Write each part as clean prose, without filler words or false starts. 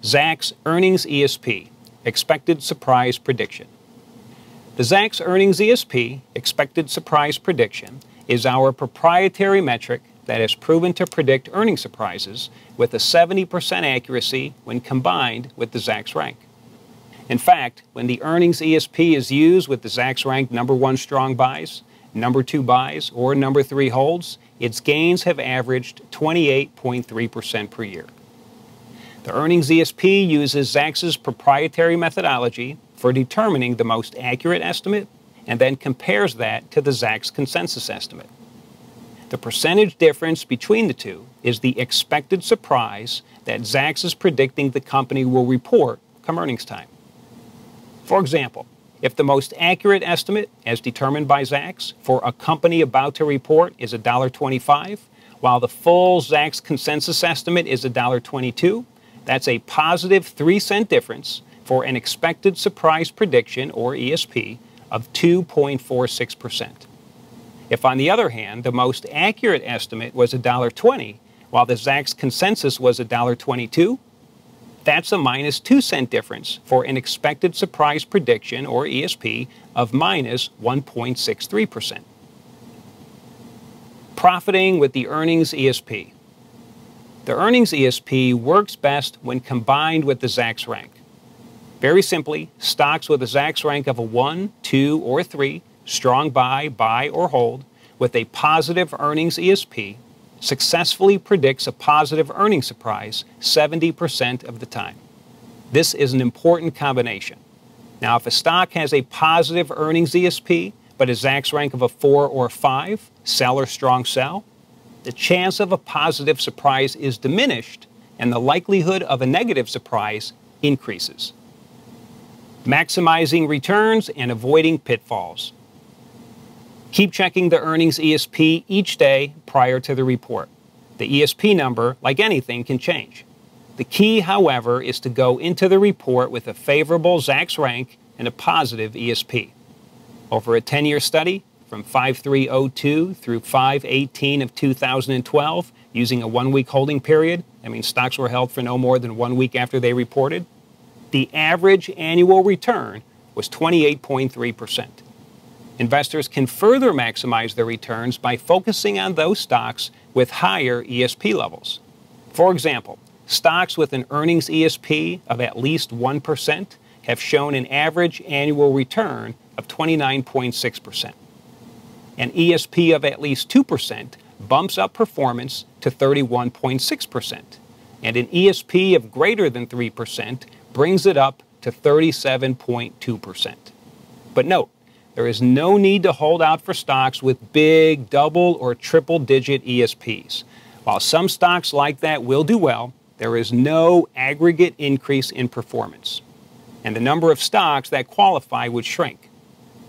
Zacks Earnings ESP, Expected Surprise Prediction. The Zacks Earnings ESP, Expected Surprise Prediction, is our proprietary metric that has proven to predict earnings surprises with a 70% accuracy when combined with the Zacks Rank. In fact, when the Earnings ESP is used with the Zacks Rank #1 Strong Buys, #2 Buys, or #3 Holds, its gains have averaged 28.3% per year. The Earnings ESP uses Zacks' proprietary methodology for determining the most accurate estimate and then compares that to the Zacks consensus estimate. The percentage difference between the two is the expected surprise that Zacks is predicting the company will report come earnings time. For example, if the most accurate estimate, as determined by Zacks, for a company about to report is $1.25, while the full Zacks consensus estimate is $1.22, that's a positive 3-cent difference for an expected surprise prediction, or ESP, of 2.46%. If, on the other hand, the most accurate estimate was $1.20, while the Zacks consensus was $1.22, that's a minus 2-cent difference for an expected surprise prediction, or ESP, of minus 1.63%. Profiting with the Earnings ESP. The Earnings ESP works best when combined with the Zacks Rank. Very simply, stocks with a Zacks Rank of a 1, 2, or 3, strong buy, buy, or hold, with a positive Earnings ESP, successfully predicts a positive earnings surprise 70% of the time. This is an important combination. Now, if a stock has a positive Earnings ESP, but a Zacks Rank of a 4 or 5, sell or strong sell, the chance of a positive surprise is diminished and the likelihood of a negative surprise increases. Maximizing returns and avoiding pitfalls. Keep checking the Earnings ESP each day prior to the report. The ESP number, like anything, can change. The key, however, is to go into the report with a favorable Zacks Rank and a positive ESP. Over a 10-year study, from 5/3/02 through 5/18 of 2012, using a 1-week holding period, that means stocks were held for no more than 1 week after they reported, the average annual return was 28.3%. Investors can further maximize their returns by focusing on those stocks with higher ESP levels. For example, stocks with an Earnings ESP of at least 1% have shown an average annual return of 29.6%. An ESP of at least 2% bumps up performance to 31.6%, and an ESP of greater than 3% brings it up to 37.2%. But note, there is no need to hold out for stocks with big double or triple digit ESPs. While some stocks like that will do well, there is no aggregate increase in performance, and the number of stocks that qualify would shrink.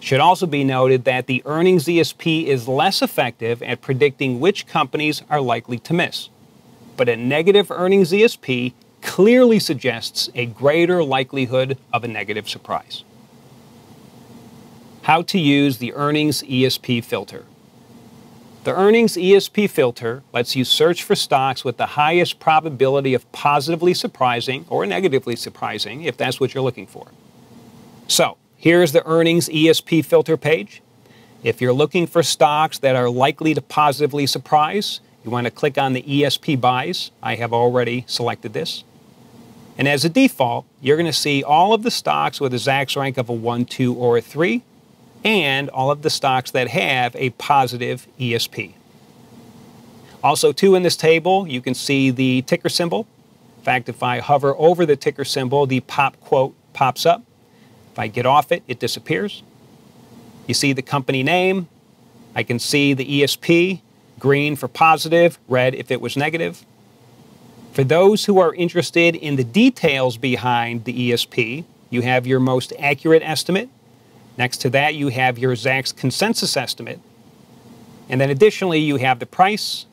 Should also be noted that the Earnings ESP is less effective at predicting which companies are likely to miss, but a negative Earnings ESP clearly suggests a greater likelihood of a negative surprise. How to use the Earnings ESP filter. The Earnings ESP filter lets you search for stocks with the highest probability of positively surprising or negatively surprising, if that's what you're looking for. So, here's the Earnings ESP filter page. If you're looking for stocks that are likely to positively surprise, you want to click on the ESP buys. I have already selected this. And as a default, you're going to see all of the stocks with a Zacks Rank of a 1, 2, or a 3, and all of the stocks that have a positive ESP. Also, too, in this table, you can see the ticker symbol. In fact, if I hover over the ticker symbol, the pop quote pops up. If I get off it, it disappears. You see the company name. I can see the ESP, green for positive, red if it was negative. For those who are interested in the details behind the ESP, you have your most accurate estimate. Next to that, you have your Zacks consensus estimate. And then additionally, you have the price,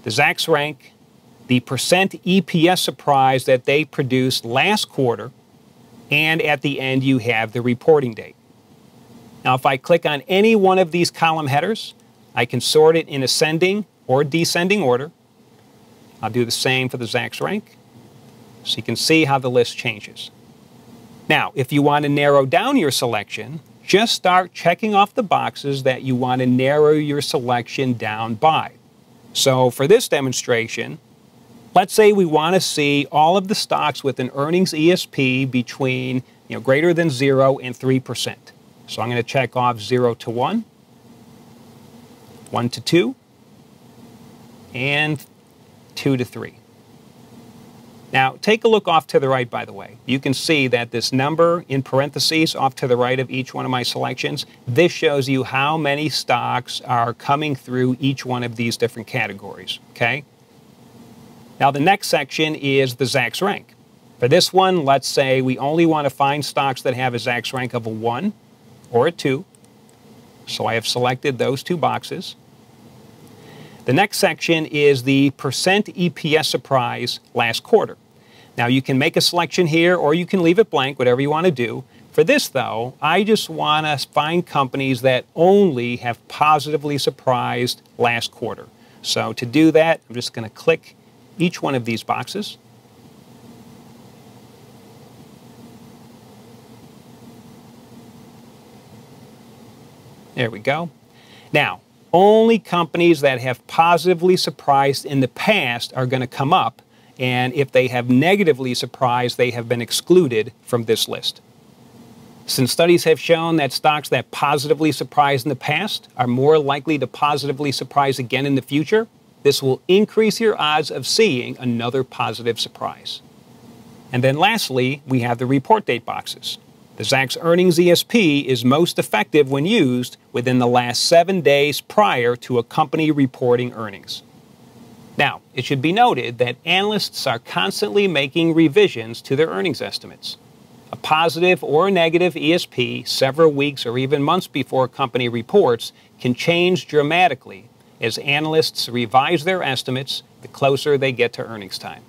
the Zacks Rank, the percent EPS surprise that they produced last quarter, and at the end, you have the reporting date. Now, if I click on any one of these column headers, I can sort it in ascending or descending order. I'll do the same for the Zacks Rank. So you can see how the list changes. Now, if you want to narrow down your selection, just start checking off the boxes that you want to narrow your selection down by. So for this demonstration, let's say we want to see all of the stocks with an earnings ESP between greater than 0 and 3%. So I'm going to check off 0 to 1, 1 to 2, and 2 to 3. Now, take a look off to the right, by the way. You can see that this number in parentheses off to the right of each one of my selections, this shows you how many stocks are coming through each one of these different categories, okay? Now, the next section is the Zacks rank. For this one, let's say we only want to find stocks that have a Zacks rank of a 1 or a 2. So I have selected those two boxes. The next section is the percent EPS surprise last quarter. Now, you can make a selection here or you can leave it blank, whatever you want to do. For this, though, I just want to find companies that only have positively surprised last quarter. So to do that, I'm just going to click each one of these boxes. There we go. Now, only companies that have positively surprised in the past are going to come up, and if they have negatively surprised, they have been excluded from this list. Since studies have shown that stocks that positively surprised in the past are more likely to positively surprise again in the future, this will increase your odds of seeing another positive surprise. And then lastly, we have the report date boxes. The Zacks Earnings ESP is most effective when used within the last 7 days prior to a company reporting earnings. Now, it should be noted that analysts are constantly making revisions to their earnings estimates. A positive or negative ESP several weeks or even months before a company reports can change dramatically as analysts revise their estimates the closer they get to earnings time.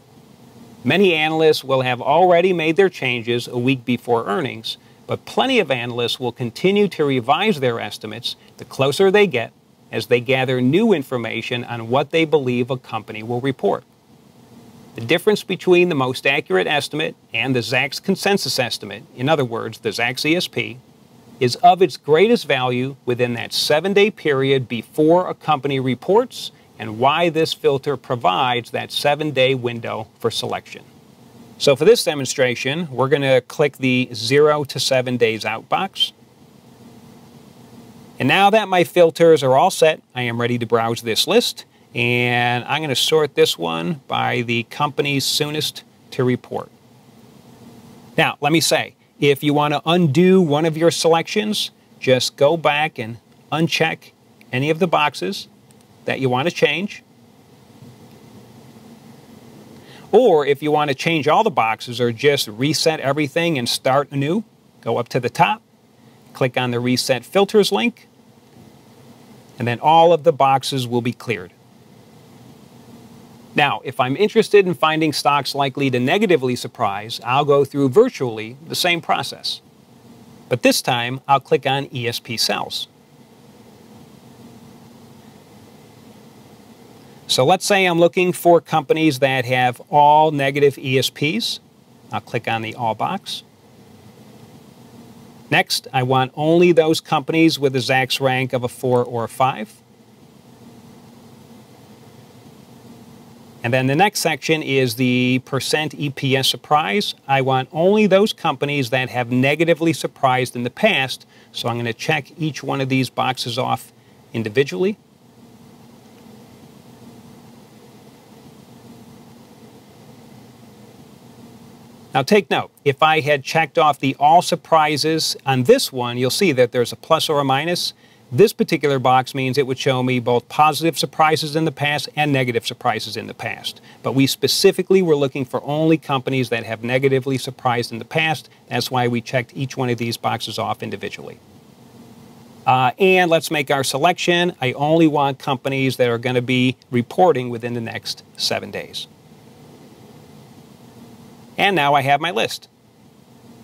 Many analysts will have already made their changes a week before earnings, but plenty of analysts will continue to revise their estimates the closer they get as they gather new information on what they believe a company will report. The difference between the most accurate estimate and the Zacks consensus estimate, in other words, the Zacks ESP, is of its greatest value within that 7-day period before a company reports, and why this filter provides that 7-day window for selection. So for this demonstration, we're going to click the 0 to 7 days out box. And now that my filters are all set, I am ready to browse this list. And I'm going to sort this one by the company's soonest to report. Now, let me say, if you want to undo one of your selections, just go back and uncheck any of the boxes that you want to change. Or if you want to change all the boxes or just reset everything and start anew, go up to the top, click on the Reset Filters link, and then all of the boxes will be cleared. Now, if I'm interested in finding stocks likely to negatively surprise, I'll go through virtually the same process. But this time, I'll click on ESP Cells. So let's say I'm looking for companies that have all negative ESPs. I'll click on the All box. Next, I want only those companies with a Zacks rank of a 4 or a 5. And then the next section is the percent EPS surprise. I want only those companies that have negatively surprised in the past, so I'm going to check each one of these boxes off individually. Now take note, if I had checked off the all surprises on this one, you'll see that there's a plus or a minus. This particular box means it would show me both positive surprises in the past and negative surprises in the past. But we specifically were looking for only companies that have negatively surprised in the past. That's why we checked each one of these boxes off individually. And let's make our selection. I only want companies that are going to be reporting within the next 7 days. And now I have my list.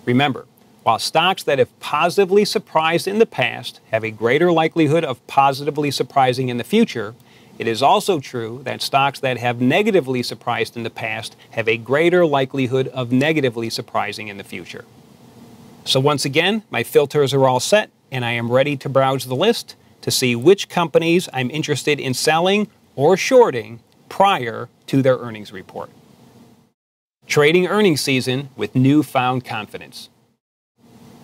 Remember, while stocks that have positively surprised in the past have a greater likelihood of positively surprising in the future, It is also true that stocks that have negatively surprised in the past have a greater likelihood of negatively surprising in the future. So once again, my filters are all set, and I am ready to browse the list to see which companies I'm interested in selling or shorting prior to their earnings report. Trading earnings season with newfound confidence.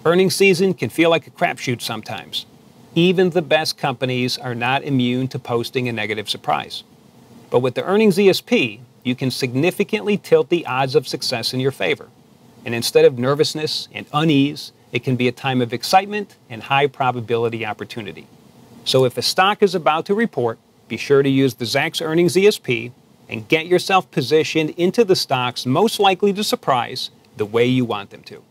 Earnings season can feel like a crapshoot sometimes. Even the best companies are not immune to posting a negative surprise. But with the earnings ESP, you can significantly tilt the odds of success in your favor. And instead of nervousness and unease, it can be a time of excitement and high probability opportunity. So if a stock is about to report, be sure to use the Zacks Earnings ESP and get yourself positioned into the stocks most likely to surprise the way you want them to.